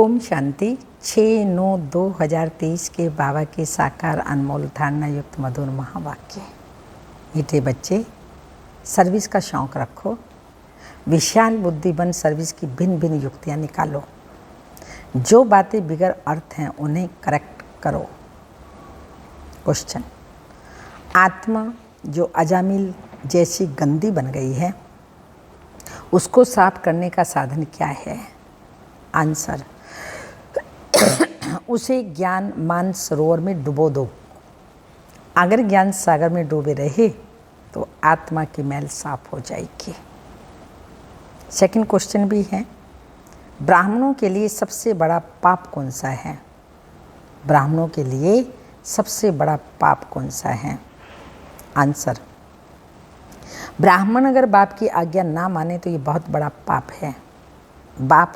ओम शांति। 6/9/2023 के बाबा के साकार अनमोल धारणा युक्त मधुर महावाक्य। मीठे बच्चे, सर्विस का शौक़ रखो, विशाल बुद्धि बन सर्विस की भिन्न भिन्न युक्तियाँ निकालो, जो बातें बिगड़ अर्थ हैं उन्हें करेक्ट करो। क्वेश्चन, आत्मा जो अजामिल जैसी गंदी बन गई है उसको साफ करने का साधन क्या है? आंसर, उसे ज्ञान मान सरोवर में डुबो दो। अगर ज्ञान सागर में डूबे रहे तो आत्मा की मैल साफ हो जाएगी। सेकंड क्वेश्चन भी है, ब्राह्मणों के लिए सबसे बड़ा पाप कौन सा है? ब्राह्मणों के लिए सबसे बड़ा पाप कौन सा है? आंसर, ब्राह्मण अगर बाप की आज्ञा ना माने तो ये बहुत बड़ा पाप है। बाप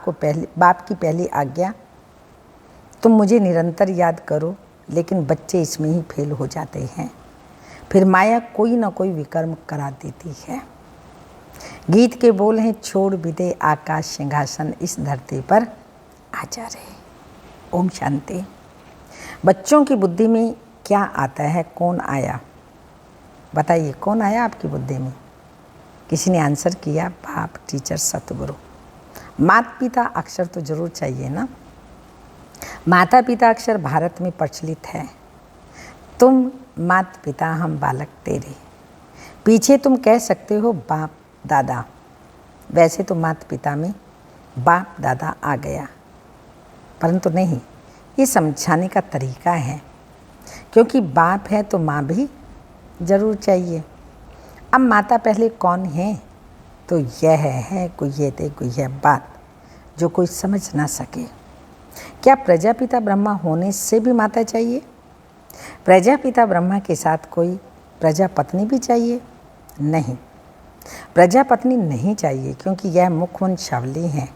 की पहली आज्ञा, तुम मुझे निरंतर याद करो, लेकिन बच्चे इसमें ही फेल हो जाते हैं। फिर माया कोई ना कोई विकर्म करा देती है। गीत के बोल हैं, छोड़ भी दे आकाश सिंहासन, इस धरती पर आ जा रहे। ओम शांति। बच्चों की बुद्धि में क्या आता है? कौन आया? बताइए, कौन आया आपकी बुद्धि में? किसी ने आंसर किया, बाप, टीचर, सतगुरु। माता पिता अक्षर तो जरूर चाहिए ना। माता पिता अक्षर भारत में प्रचलित है। तुम माता पिता, हम बालक तेरे। पीछे तुम कह सकते हो बाप दादा। वैसे तो माता पिता में बाप दादा आ गया, परंतु नहीं, ये समझाने का तरीका है। क्योंकि बाप है तो माँ भी जरूर चाहिए। अब माता पहले कौन है? तो यह है कोई ये थे कोई यह बात जो कोई समझ ना सके। क्या प्रजापिता ब्रह्मा होने से भी माता चाहिए? प्रजापिता ब्रह्मा के साथ कोई प्रजापत्नी भी चाहिए? नहीं, प्रजापत्नी नहीं चाहिए, क्योंकि यह मुखवंशावली है,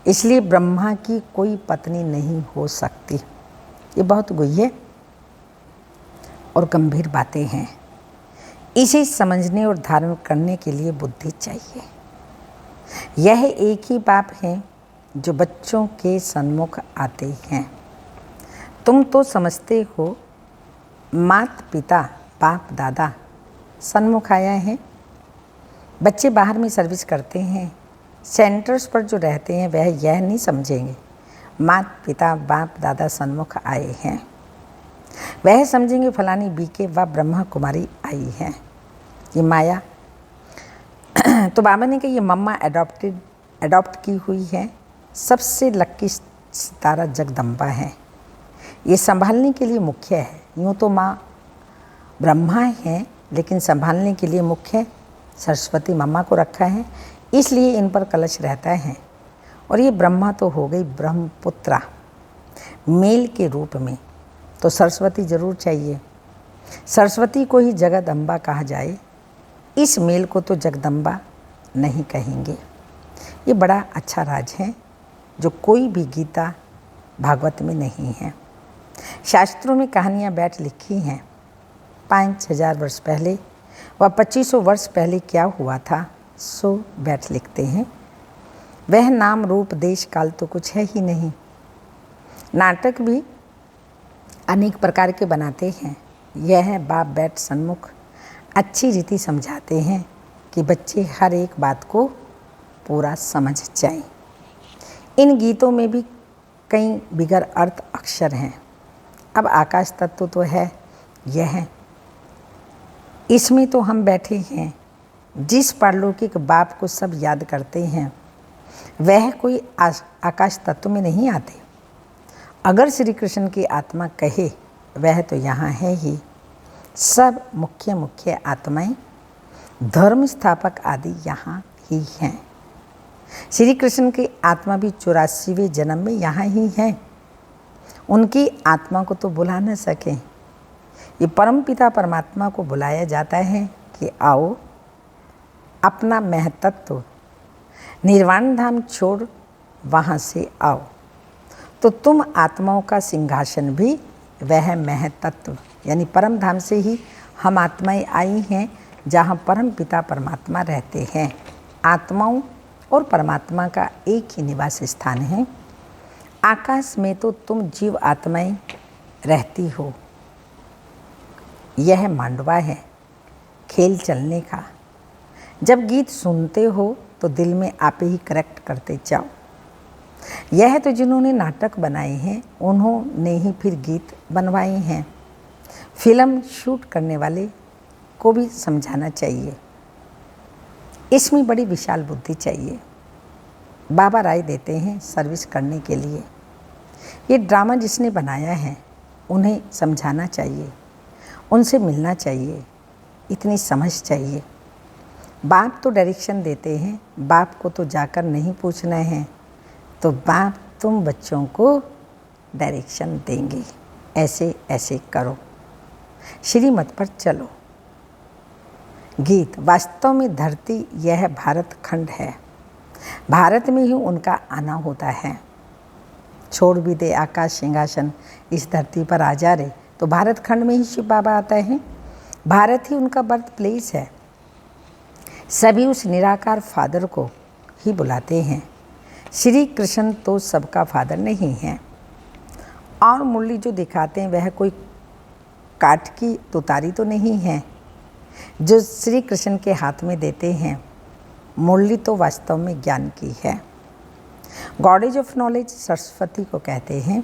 इसलिए ब्रह्मा की कोई पत्नी नहीं हो सकती। ये बहुत गुह्य और गंभीर बातें हैं। इसे समझने और धारण करने के लिए बुद्धि चाहिए। यह एक ही बाप है जो बच्चों के सन्मुख आते हैं। तुम तो समझते हो माता पिता बाप दादा सन्मुख आया है। बच्चे बाहर में सर्विस करते हैं, सेंटर्स पर जो रहते हैं वह यह नहीं समझेंगे माता पिता बाप दादा सन्मुख आए हैं। वह समझेंगे फलानी बीके व ब्रह्मा कुमारी आई है। ये माया तो बाबा ने कहा ये मम्मा अडॉप्ट की हुई है। सबसे लक्की सितारा जगदम्बा है। ये संभालने के लिए मुख्य है। यूँ तो माँ ब्रह्मा है, लेकिन संभालने के लिए मुख्य सरस्वती मम्मा को रखा है, इसलिए इन पर कलश रहता है। और ये ब्रह्मा तो हो गई ब्रह्मपुत्रा मेल के रूप में, तो सरस्वती जरूर चाहिए। सरस्वती को ही जगदम्बा कहा जाए, इस मेल को तो जगदम्बा नहीं कहेंगे। ये बड़ा अच्छा राज है जो कोई भी गीता भागवत में नहीं है। शास्त्रों में कहानियाँ बैठ लिखी हैं। 5000 वर्ष पहले व 2500 वर्ष पहले क्या हुआ था सो बैठ लिखते हैं। वह नाम रूप देश काल तो कुछ है ही नहीं। नाटक भी अनेक प्रकार के बनाते हैं। यह है बाप बैठ सन्मुख अच्छी रीति समझाते हैं कि बच्चे हर एक बात को पूरा समझ जाएं। इन गीतों में भी कई बिगड़ अर्थ अक्षर हैं। अब आकाश तत्व तो है, यह है, इसमें तो हम बैठे हैं। जिस पारलौकिक बाप को सब याद करते हैं वह कोई आकाश तत्व में नहीं आते। अगर श्री कृष्ण की आत्मा कहे वह तो यहाँ है ही। सब मुख्य आत्माएं धर्म स्थापक आदि यहाँ ही हैं। श्री कृष्ण की आत्मा भी 84वें जन्म में यहाँ ही है। उनकी आत्मा को तो बुला न सके। ये परम पिता परमात्मा को बुलाया जाता है कि आओ अपना महतत्व निर्वाण धाम छोड़ वहाँ से आओ। तो तुम आत्माओं का सिंहासन भी वह महतत्व यानी परम धाम से ही हम आत्माएं आई हैं, जहाँ परम पिता परमात्मा रहते हैं। आत्माओं और परमात्मा का एक ही निवास स्थान है। आकाश में तो तुम जीव आत्माएं रहती हो। यह मांडवा है खेल चलने का। जब गीत सुनते हो तो दिल में आप ही करेक्ट करते जाओ। यह तो जिन्होंने नाटक बनाए हैं उन्होंने ही फिर गीत बनवाए हैं। फिल्म शूट करने वाले को भी समझाना चाहिए, इसमें बड़ी विशाल बुद्धि चाहिए। बाबा राय देते हैं सर्विस करने के लिए। ये ड्रामा जिसने बनाया है उन्हें समझाना चाहिए, उनसे मिलना चाहिए, इतनी समझ चाहिए। बाप तो डायरेक्शन देते हैं, बाप को तो जाकर नहीं पूछना है, तो बाप तुम बच्चों को डायरेक्शन देंगे, ऐसे ऐसे करो, श्रीमत पर चलो। गीत। वास्तव में धरती यह भारत खंड है, भारत में ही उनका आना होता है। छोड़ भी दे आकाश सिंहासन, इस धरती पर आ जा रे, तो भारत खंड में ही शिव बाबा आता है। भारत ही उनका बर्थ प्लेस है। सभी उस निराकार फादर को ही बुलाते हैं। श्री कृष्ण तो सबका फादर नहीं है। और मुरली जो दिखाते हैं वह कोई काठ की तुतारी तो नहीं है जो श्री कृष्ण के हाथ में देते हैं। मुरली तो वास्तव में ज्ञान की है। गॉडेज ऑफ नॉलेज सरस्वती को कहते हैं,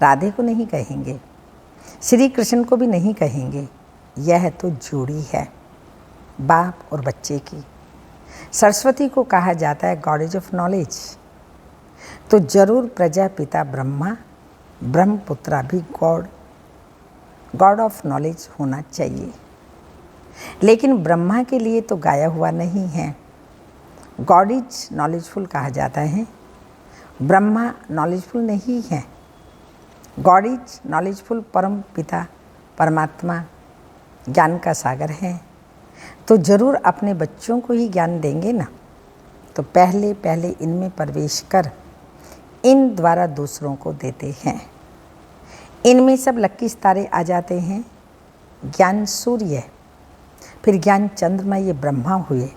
राधे को नहीं कहेंगे, श्री कृष्ण को भी नहीं कहेंगे। यह तो जोड़ी है बाप और बच्चे की। सरस्वती को कहा जाता है गॉडेज ऑफ नॉलेज, तो जरूर प्रजापिता ब्रह्मा, ब्रह्मपुत्रा भी गॉड ऑफ नॉलेज होना चाहिए। लेकिन ब्रह्मा के लिए तो गाया हुआ नहीं है। गॉड इज नॉलेजफुल कहा जाता है, ब्रह्मा नॉलेजफुल नहीं है। गॉड इज नॉलेजफुल, परम पिता परमात्मा ज्ञान का सागर है, तो जरूर अपने बच्चों को ही ज्ञान देंगे ना। तो पहले पहले इनमें प्रवेश कर इन द्वारा दूसरों को देते हैं। इनमें सब लक्की सितारे आ जाते हैं। ज्ञान सूर्य, फिर ज्ञान चंद्रमा, ये ब्रह्मा हुए।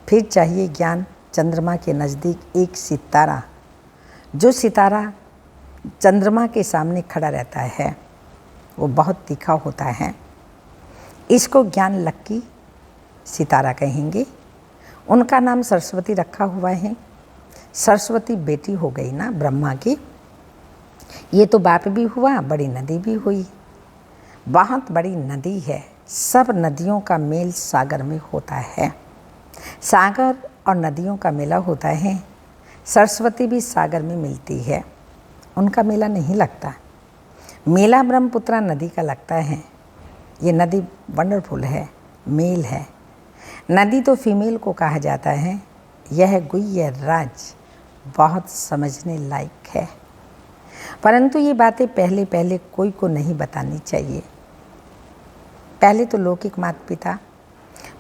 फिर चाहिए ज्ञान चंद्रमा के नज़दीक एक सितारा, जो सितारा चंद्रमा के सामने खड़ा रहता है, वो बहुत तीखा होता है। इसको ज्ञान लक्की सितारा कहेंगे। उनका नाम सरस्वती रखा हुआ है। सरस्वती बेटी हो गई ना ब्रह्मा की। ये तो बाप भी हुआ, बड़ी नदी भी हुई। बहुत बड़ी नदी है। सब नदियों का मेल सागर में होता है। सागर और नदियों का मेला होता है। सरस्वती भी सागर में मिलती है, उनका मेला नहीं लगता। मेला ब्रह्मपुत्रा नदी का लगता है। ये नदी वंडरफुल है, मेल है। नदी तो फीमेल को कहा जाता है। यह गुह्य राज बहुत समझने लायक है, परंतु ये बातें पहले पहले कोई को नहीं बतानी चाहिए। पहले तो लौकिक माता पिता,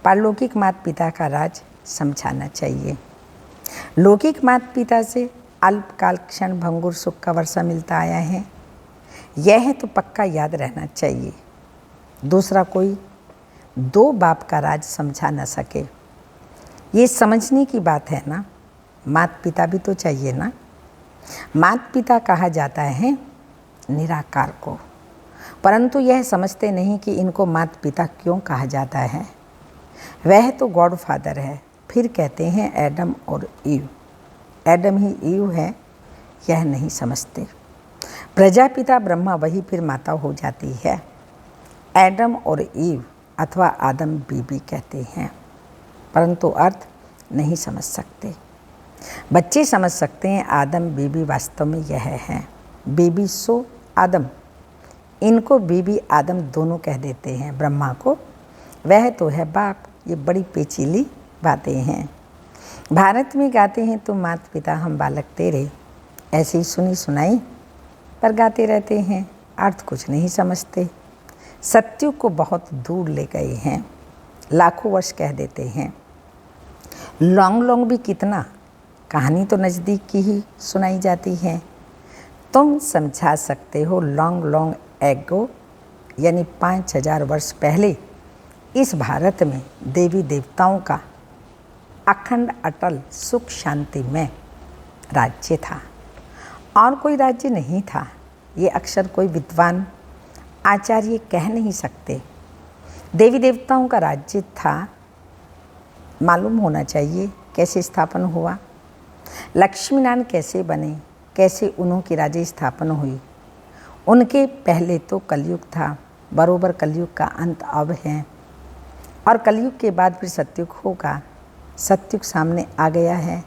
पारलौकिक माता पिता का राज समझाना चाहिए। लौकिक माता पिता से अल्पकाल क्षण भंगुर सुख का वर्षा मिलता आया है, यह तो पक्का याद रहना चाहिए। दूसरा कोई दो बाप का राज समझा न सके, ये समझने की बात है ना। माता पिता भी तो चाहिए ना। माता पिता कहा जाता है निराकार को, परंतु यह समझते नहीं कि इनको माता पिता क्यों कहा जाता है। वह तो गॉड फादर है। फिर कहते हैं एडम और ईव, एडम ही ईव है, यह नहीं समझते। प्रजापिता ब्रह्मा वही फिर माता हो जाती है। एडम और ईव अथवा आदम बीबी कहते हैं, परंतु अर्थ नहीं समझ सकते। बच्चे समझ सकते हैं आदम बीबी वास्तव में यह है। बीबी सो आदम, इनको बीबी आदम दोनों कह देते हैं ब्रह्मा को। वह तो है बाप। ये बड़ी पेचीली बातें हैं। भारत में गाते हैं तुम माता पिता हम बालक तेरे, ऐसे ही सुनी सुनाई पर गाते रहते हैं, अर्थ कुछ नहीं समझते। सत्य को बहुत दूर ले गए हैं, लाखों वर्ष कह देते हैं। लॉन्ग लॉन्ग भी कितना, कहानी तो नज़दीक की ही सुनाई जाती है। तुम समझा सकते हो लॉन्ग लॉन्ग एगो, यानी 5000 वर्ष पहले इस भारत में देवी देवताओं का अखंड अटल सुख शांति में राज्य था। और कोई राज्य नहीं था, ये अक्सर कोई विद्वान आचार्य कह नहीं सकते। देवी देवताओं का राज्य था, मालूम होना चाहिए कैसे स्थापन हुआ, लक्ष्मी नारायण कैसे बने, कैसे उन्हों की राज्य स्थापना हुई। उनके पहले तो कलयुग था, बरोबर कलयुग का अंत अब है, और कलयुग के बाद फिर सतयुग होगा। सतयुग सामने आ गया है,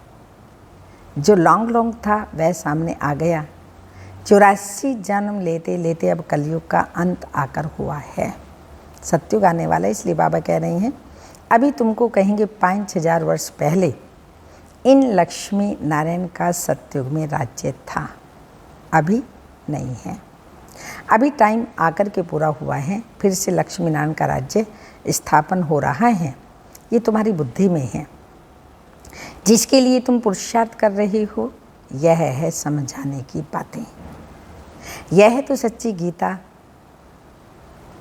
जो लॉन्ग था वह सामने आ गया। 84 जन्म लेते लेते अब कलयुग का अंत आकर हुआ है। सतयुग आने वाला है, इसलिए बाबा कह रहे हैं अभी तुमको कहेंगे 5000 वर्ष पहले इन लक्ष्मी नारायण का सतयुग में राज्य था, अभी नहीं है। अभी टाइम आकर के पूरा हुआ है, फिर से लक्ष्मी नारायण का राज्य स्थापन हो रहा है। ये तुम्हारी बुद्धि में है, जिसके लिए तुम पुरुषार्थ कर रहे हो। यह है समझाने की बातें। यह तो सच्ची गीता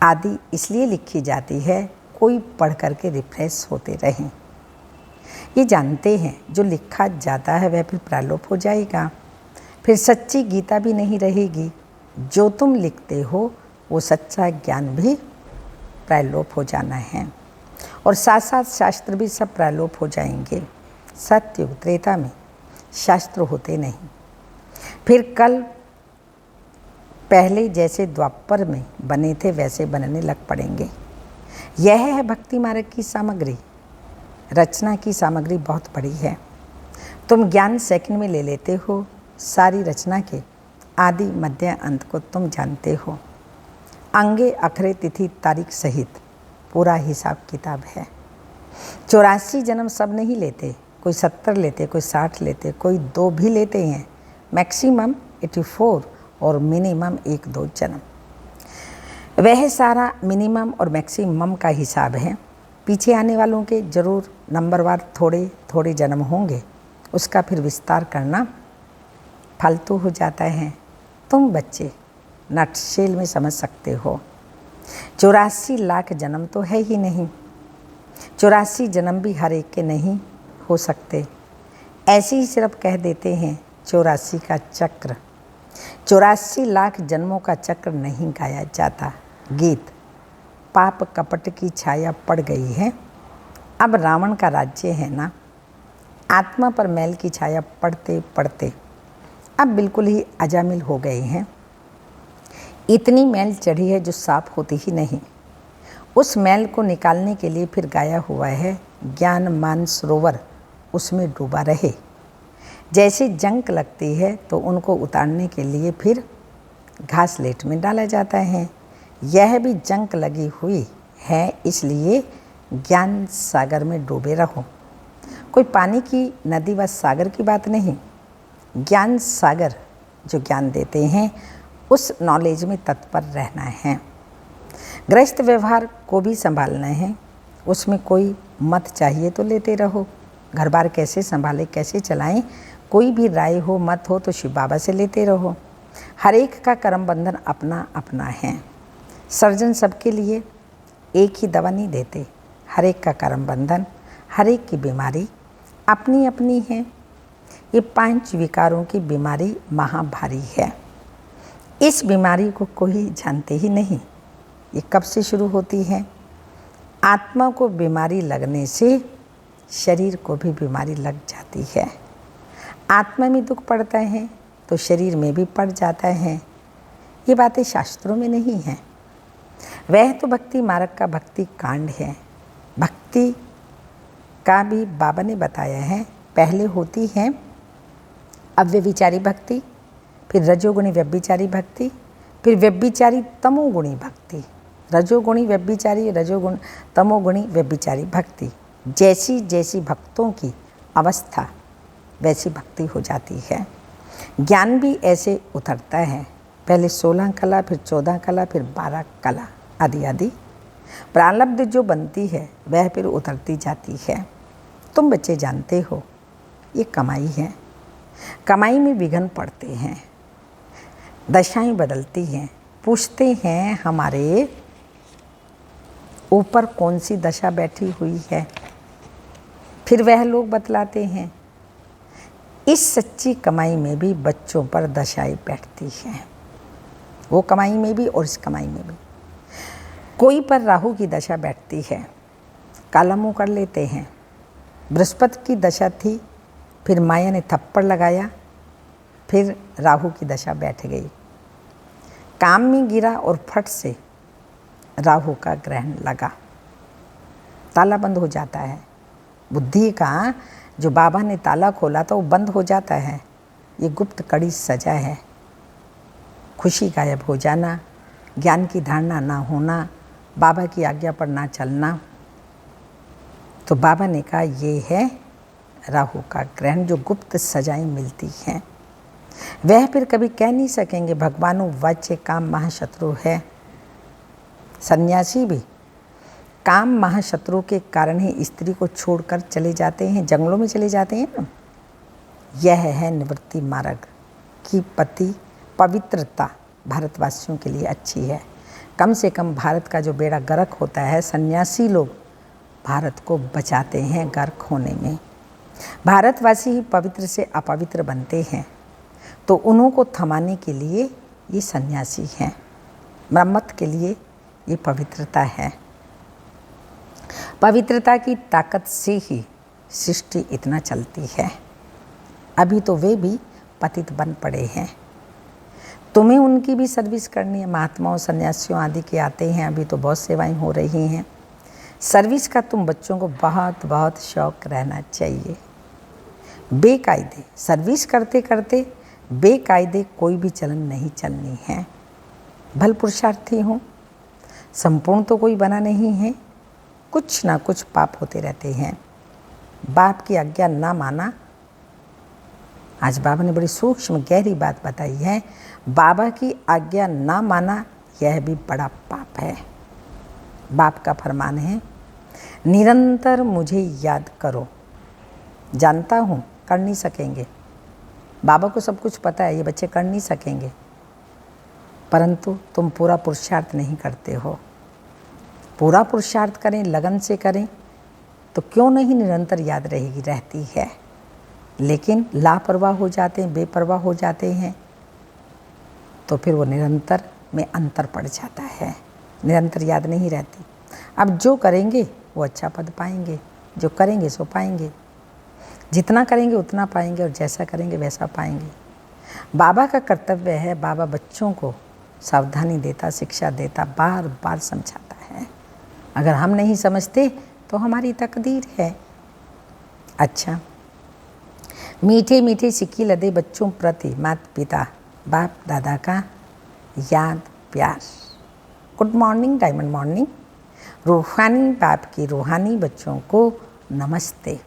आदि इसलिए लिखी जाती है कोई पढ़ करके रिफ्रेश होते रहें। ये जानते हैं जो लिखा जाता है वह फिर प्रालोप हो जाएगा, फिर सच्ची गीता भी नहीं रहेगी। जो तुम लिखते हो वो सच्चा ज्ञान भी प्रालोप हो जाना है, और साथ साथ शास्त्र भी सब प्रालोप हो जाएंगे। सतयुग त्रेता में शास्त्र होते नहीं, फिर कल पहले जैसे द्वापर में बने थे वैसे बनने लग पड़ेंगे। यह है भक्ति मार्ग की सामग्री। रचना की सामग्री बहुत बड़ी है। तुम ज्ञान सेकंड में ले लेते हो, सारी रचना के आदि मध्य अंत को तुम जानते हो। अंगे अखरे तिथि तारीख सहित पूरा हिसाब किताब है। 84 जन्म सब नहीं लेते, कोई 70 लेते, कोई 60 लेते, कोई 2 भी लेते हैं, मैक्सिमम 84 और मिनिमम 1-2 जन्म। वह सारा मिनिमम और मैक्सिमम का हिसाब है। पीछे आने वालों के जरूर नंबरवार थोड़े थोड़े जन्म होंगे, उसका फिर विस्तार करना फालतू हो जाता है। तुम बच्चे नटशेल में समझ सकते हो। 84 लाख जन्म तो है ही नहीं, 84 जन्म भी हर एक के नहीं हो सकते। ऐसे ही सिर्फ कह देते हैं 84 का चक्र। 84 लाख जन्मों का चक्र नहीं गाया जाता। गीत पाप कपट की छाया पड़ गई है, अब रावण का राज्य है ना। आत्मा पर मैल की छाया पड़ते पड़ते अब बिल्कुल ही अजामिल हो गए हैं। इतनी मैल चढ़ी है जो साफ होती ही नहीं। उस मैल को निकालने के लिए फिर गाया हुआ है ज्ञान मान सरोवर उसमें डूबा रहे। जैसे जंक लगती है तो उनको उतारने के लिए फिर घासलेट में डाला जाता है। यह भी जंक लगी हुई है, इसलिए ज्ञान सागर में डूबे रहो। कोई पानी की नदी व सागर की बात नहीं, ज्ञान सागर जो ज्ञान देते हैं उस नॉलेज में तत्पर रहना है। गृहस्थ व्यवहार को भी संभालना है, उसमें कोई मत चाहिए तो लेते रहो। घर बार कैसे संभालें, कैसे चलाएं, कोई भी राय हो मत हो तो शिव बाबा से लेते रहो। हर एक का कर्म बंधन अपना अपना है। सर्जन सबके लिए एक ही दवा नहीं देते। हर एक का कर्म बंधन, हर एक की बीमारी अपनी अपनी है। ये 5 विकारों की बीमारी महाभारी है। इस बीमारी को कोई जानते ही नहीं। ये कब से शुरू होती है? आत्मा को बीमारी लगने से शरीर को भी बीमारी लग जाती है। आत्मा में दुख पड़ता है तो शरीर में भी पड़ जाता है। ये बातें शास्त्रों में नहीं हैं। वह तो भक्ति मार्ग का भक्ति कांड है। भक्ति का भी बाबा ने बताया है। पहले होती है अव्यभिचारी भक्ति, फिर रजोगुणी व्यभिचारी भक्ति, फिर व्यभिचारी तमोगुणी भक्ति। रजोगुणी व्यभिचारी, रजोगुण तमोगुणी व्यभिचारी भक्ति। जैसी जैसी भक्तों की अवस्था वैसी भक्ति हो जाती है। ज्ञान भी ऐसे उतरता है। पहले 16 कला, फिर 14 कला, फिर 12 कला आदि आदि। प्रारब्ध जो बनती है वह फिर उतरती जाती है। तुम बच्चे जानते हो ये कमाई है। कमाई में विघ्न पड़ते हैं, दशाएं बदलती हैं। पूछते हैं हमारे ऊपर कौन सी दशा बैठी हुई है, फिर वह लोग बतलाते हैं। इस सच्ची कमाई में भी बच्चों पर दशाएं बैठती हैं, वो कमाई में भी और इस कमाई में भी। कोई पर राहु की दशा बैठती है, काला मुंह कर लेते हैं। बृहस्पति की दशा थी, फिर माया ने थप्पड़ लगाया, फिर राहु की दशा बैठ गई, काम में गिरा और फट से राहु का ग्रहण लगा, ताला बंद हो जाता है। बुद्धि का जो बाबा ने ताला खोला था वो बंद हो जाता है। ये गुप्त कड़ी सजा है। खुशी गायब हो जाना, ज्ञान की धारणा ना होना, बाबा की आज्ञा पर ना चलना। तो बाबा ने कहा ये है राहु का ग्रहण, जो गुप्त सजाएं मिलती हैं। वह फिर कभी कह नहीं सकेंगे भगवानु वाच्य काम महाशत्रु है। सन्यासी भी काम महाशत्रु के कारण ही स्त्री को छोड़कर चले जाते हैं, जंगलों में चले जाते हैं ना। यह है निवृत्ति मार्ग की पति पवित्रता भारतवासियों के लिए अच्छी है। कम से कम भारत का जो बेड़ा गर्क होता है, सन्यासी लोग भारत को बचाते हैं गर्क होने में। भारतवासी ही पवित्र से अपवित्र बनते हैं, तो उन्हों को थमाने के लिए ये सन्यासी हैं। मरम्मत के लिए ये पवित्रता है। पवित्रता की ताकत से ही सृष्टि इतना चलती है। अभी तो वे भी पतित बन पड़े हैं, तुम्हें उनकी भी सर्विस करनी है। महात्माओं सन्यासियों आदि के आते हैं, अभी तो बहुत सेवाएं हो रही हैं। सर्विस का तुम बच्चों को बहुत बहुत शौक रहना चाहिए। बेकायदे सर्विस करते करते बेकायदे कोई भी चलन नहीं चलनी है। भल पुरुषार्थी हूँ, संपूर्ण तो कोई बना नहीं है, कुछ ना कुछ पाप होते रहते हैं। बाप की आज्ञा ना माना, आज बाबा ने बड़ी सूक्ष्म गहरी बात बताई है। बाबा की आज्ञा ना माना यह भी बड़ा पाप है। बाप का फरमान है निरंतर मुझे याद करो। जानता हूँ कर नहीं सकेंगे, बाबा को सब कुछ पता है, ये बच्चे कर नहीं सकेंगे, परंतु तुम पूरा पुरुषार्थ नहीं करते हो। पूरा पुरुषार्थ करें, लगन से करें, तो क्यों नहीं निरंतर याद रहती है। लेकिन लापरवाह हो जाते हैं, बेपरवाह हो जाते हैं, तो फिर वो निरंतर में अंतर पड़ जाता है, निरंतर याद नहीं रहती। अब जो करेंगे वो अच्छा पद पाएंगे, जो करेंगे सो पाएंगे। जितना करेंगे उतना पाएंगे और जैसा करेंगे वैसा पाएंगे। बाबा का कर्तव्य है, बाबा बच्चों को सावधानी देता, शिक्षा देता, बार बार समझाता है। अगर हम नहीं समझते तो हमारी तकदीर है। अच्छा, मीठे मीठे सिक्की लदे बच्चों प्रति माता पिता बाप दादा का याद प्यार। Good morning, diamond morning. रूहानी बाप की रूहानी बच्चों को नमस्ते।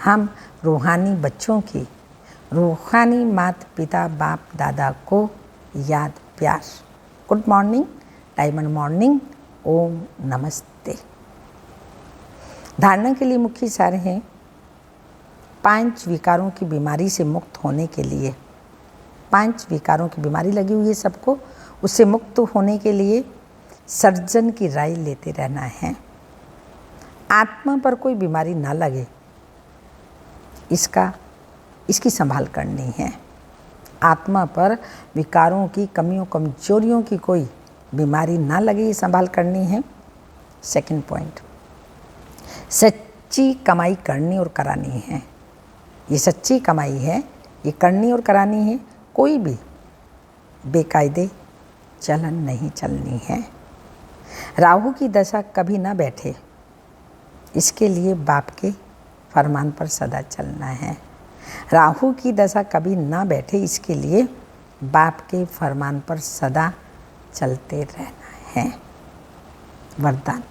हम रूहानी बच्चों की रूहानी माता पिता बाप दादा को याद प्यार। गुड मॉर्निंग, डायमंड मॉर्निंग, ओम नमस्ते। धारणा के लिए मुख्य सार हैं 5 विकारों की बीमारी से मुक्त होने के लिए। 5 विकारों की बीमारी लगी हुई है सबको, उससे मुक्त होने के लिए सर्जन की राय लेते रहना है। आत्मा पर कोई बीमारी ना लगे, इसकी संभाल करनी है। आत्मा पर विकारों की कमियों कमजोरियों की कोई बीमारी ना लगे, ये संभाल करनी है। सेकंड पॉइंट, सच्ची कमाई करनी और करानी है। ये सच्ची कमाई है, ये करनी और करानी है। कोई भी बेकायदे चलन नहीं चलनी है। राहु की दशा कभी ना बैठे, इसके लिए बाप के फरमान पर सदा चलना है। राहु की दशा कभी ना बैठे, इसके लिए बाप के फरमान पर सदा चलते रहना है। वरदान,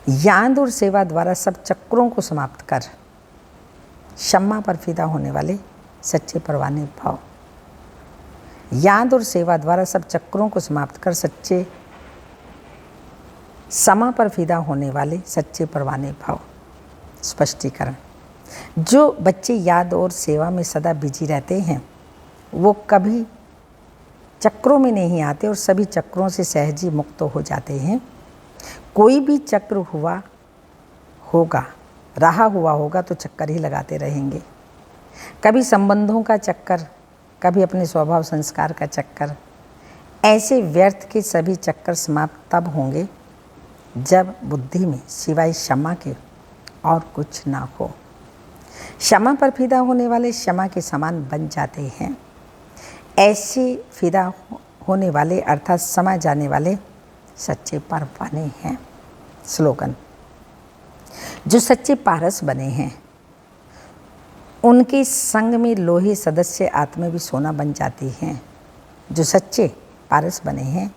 याद और सेवा द्वारा सब चक्रों को समाप्त कर क्षमा पर फिदा होने वाले सच्चे परवाने भाव। याद और सेवा द्वारा सब चक्रों को समाप्त कर सच्चे समा पर फिदा होने वाले सच्चे परवाने भाव। स्पष्टीकरण, जो बच्चे याद और सेवा में सदा बिजी रहते हैं वो कभी चक्रों में नहीं आते और सभी चक्रों से सहज ही मुक्त हो जाते हैं। कोई भी चक्र रहा हुआ होगा तो चक्कर ही लगाते रहेंगे। कभी संबंधों का चक्कर, कभी अपने स्वभाव संस्कार का चक्कर। ऐसे व्यर्थ के सभी चक्कर समाप्त तब होंगे जब बुद्धि में सिवाय क्षमा के और कुछ ना हो। क्षमा पर फिदा होने वाले क्षमा के समान बन जाते हैं। ऐसे फिदा होने वाले अर्थात समा जाने वाले सच्चे परवाने हैं। स्लोगन। जो सच्चे पारस बने हैं उनके संग में लोहे सदस्य आत्मा भी सोना बन जाती हैं। जो सच्चे पारस बने हैं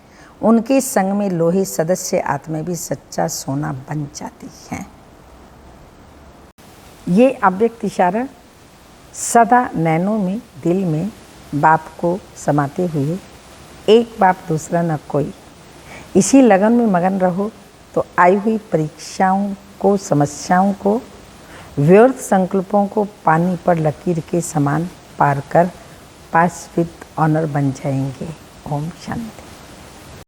उनके संग में लोहे सदस्य आत्मा भी सच्चा सोना बन जाती हैं। ये अव्यक्त इशारा सदा नैनों में दिल में बाप को समाते हुए, एक बाप दूसरा न कोई, इसी लगन में मगन रहो तो आई हुई परीक्षाओं को, समस्याओं को, व्यर्थ संकल्पों को पानी पर लकीर के समान पार कर पास विद ऑनर बन जाएंगे। ओम शांति।